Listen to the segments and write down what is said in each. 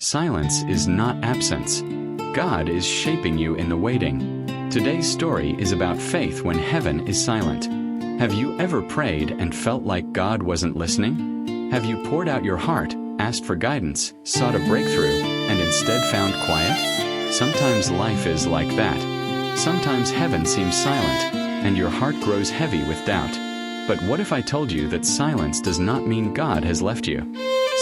Silence is not absence. God is shaping you in the waiting. Today's story is about faith when heaven is silent. Have you ever prayed and felt like God wasn't listening? Have you poured out your heart, asked for guidance, sought a breakthrough, and instead found quiet? Sometimes life is like that. Sometimes heaven seems silent, and your heart grows heavy with doubt. But what if I told you that silence does not mean God has left you?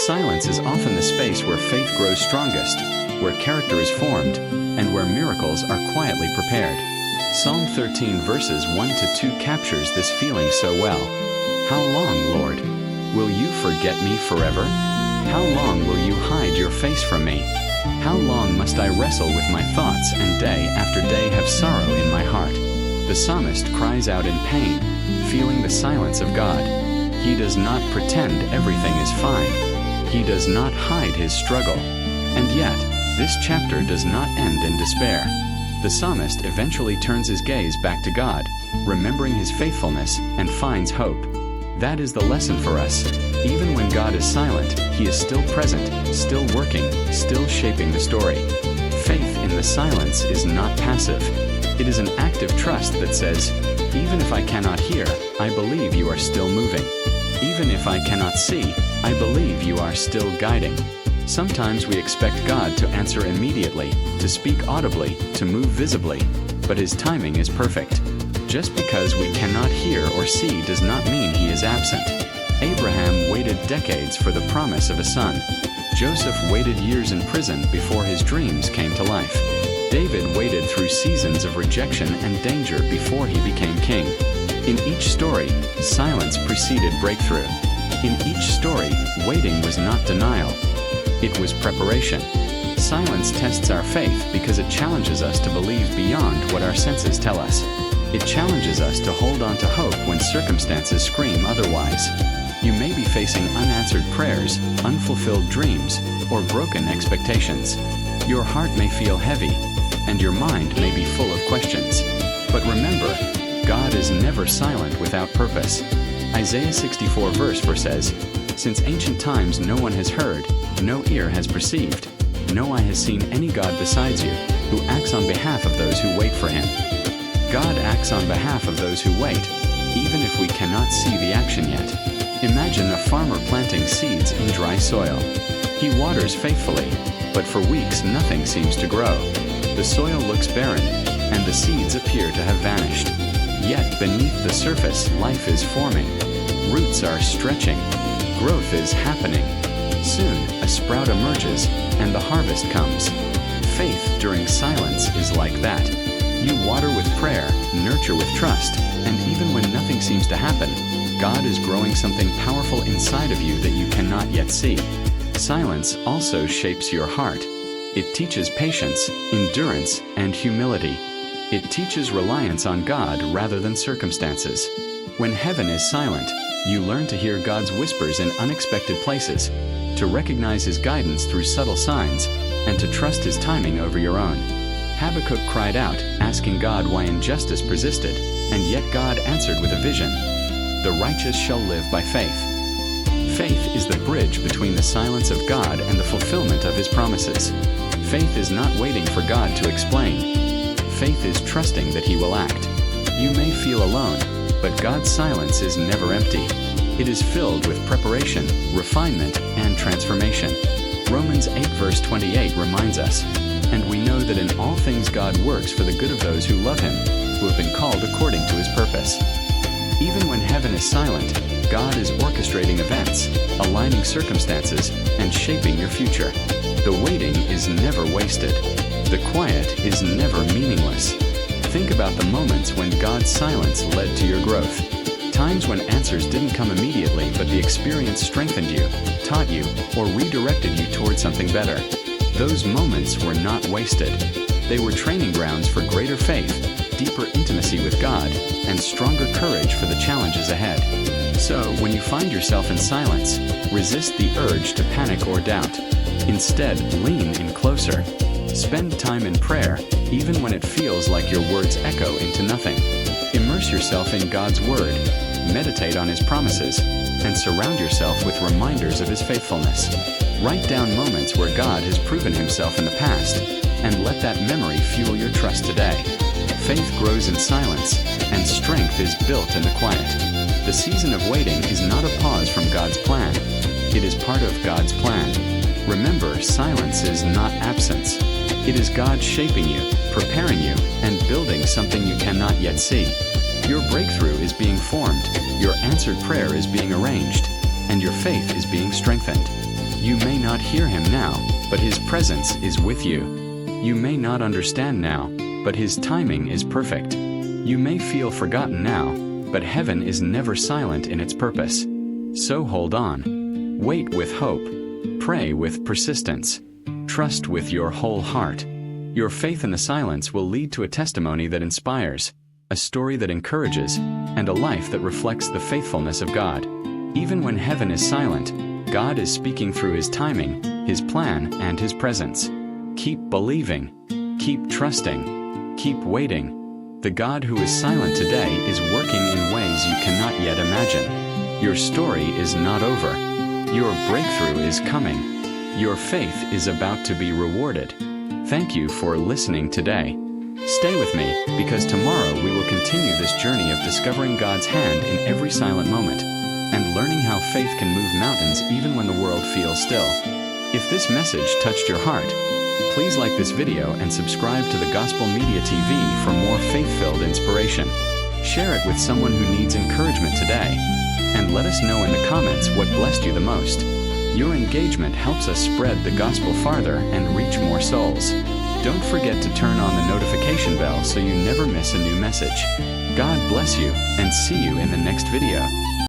Silence is often the space where faith grows strongest, where character is formed, and where miracles are quietly prepared. Psalm 13 verses 1-2 captures this feeling so well. How long, Lord? Will you forget me forever? How long will you hide your face from me? How long must I wrestle with my thoughts and day after day have sorrow in my heart? The psalmist cries out in pain, feeling the silence of God. He does not pretend everything is fine. He does not hide his struggle. And yet, this chapter does not end in despair. The psalmist eventually turns his gaze back to God, remembering his faithfulness, and finds hope. That is the lesson for us. Even when God is silent, He is still present, still working, still shaping the story. Faith in the silence is not passive. It is an active trust that says, even if I cannot hear, I believe you are still moving. Even if I cannot see, I believe you are still guiding. Sometimes we expect God to answer immediately, to speak audibly, to move visibly, but His timing is perfect. Just because we cannot hear or see does not mean He is absent. Abraham waited decades for the promise of a son. Joseph waited years in prison before his dreams came to life. David waited through seasons of rejection and danger before he became king. In each story, silence preceded breakthrough. In each story, waiting was not denial. It was preparation. Silence tests our faith because it challenges us to believe beyond what our senses tell us. It challenges us to hold on to hope when circumstances scream otherwise. You may be facing unanswered prayers, unfulfilled dreams, or broken expectations. Your heart may feel heavy, and your mind may be full of questions. But remember, God is never silent without purpose. Isaiah 64 verse 4 says, "Since ancient times no one has heard, no ear has perceived, no eye has seen any God besides you, who acts on behalf of those who wait for Him." God acts on behalf of those who wait, even if we cannot see the action yet. Imagine a farmer planting seeds in dry soil. He waters faithfully, but for weeks nothing seems to grow. The soil looks barren, and the seeds appear to have vanished. Yet beneath the surface, life is forming. Roots are stretching. Growth is happening. Soon, a sprout emerges, and the harvest comes. Faith during silence is like that. You water with prayer, nurture with trust, and even when nothing seems to happen, God is growing something powerful inside of you that you cannot yet see. Silence also shapes your heart. It teaches patience, endurance, and humility. It teaches reliance on God rather than circumstances. When heaven is silent, you learn to hear God's whispers in unexpected places, to recognize His guidance through subtle signs, and to trust His timing over your own. Habakkuk cried out, asking God why injustice persisted, and yet God answered with a vision. The righteous shall live by faith. Faith is the bridge between the silence of God and the fulfillment of His promises. Faith is not waiting for God to explain. Faith is trusting that He will act. You may feel alone, but God's silence is never empty. It is filled with preparation, refinement, and transformation. Romans 8 verse 28 reminds us, "And we know that in all things God works for the good of those who love Him, who have been called according to His purpose." Even when heaven is silent, God is orchestrating events, aligning circumstances, and shaping your future. The waiting is never wasted. The quiet is never meaningless. Think about the moments when God's silence led to your growth. Times when answers didn't come immediately, but the experience strengthened you, taught you, or redirected you toward something better. Those moments were not wasted. They were training grounds for greater faith, deeper intimacy with God, and stronger courage for the challenges ahead. So, when you find yourself in silence, resist the urge to panic or doubt. Instead, lean in closer. Spend time in prayer, even when it feels like your words echo into nothing. Immerse yourself in God's Word. Meditate on His promises. and surround yourself with reminders of His faithfulness. Write down moments where God has proven Himself in the past, and let that memory fuel your trust today. Faith grows in silence, and strength is built in the quiet. The season of waiting is not a pause from God's plan. It is part of God's plan. Remember, silence is not absence. It is God shaping you, preparing you, and building something you cannot yet see. Your breakthrough is being formed, your answered prayer is being arranged, and your faith is being strengthened. You may not hear Him now, but His presence is with you. You may not understand now, but His timing is perfect. You may feel forgotten now, but heaven is never silent in its purpose. So hold on. Wait with hope. Pray with persistence. Trust with your whole heart. Your faith in the silence will lead to a testimony that inspires, a story that encourages, and a life that reflects the faithfulness of God. Even when heaven is silent, God is speaking through His timing, His plan, and His presence. Keep believing. Keep trusting. Keep waiting. The God who is silent today is working in ways you cannot yet imagine. Your story is not over. Your breakthrough is coming. Your faith is about to be rewarded. Thank you for listening today. Stay with me, because tomorrow we will continue this journey of discovering God's hand in every silent moment, and learning how faith can move mountains even when the world feels still. If this message touched your heart, please like this video and subscribe to the Gospel Media TV for more faith-filled inspiration. Share it with someone who needs encouragement today. And let us know in the comments what blessed you the most. Your engagement helps us spread the gospel farther and reach more souls. Don't forget to turn on the notification bell so you never miss a new message. God bless you, and see you in the next video.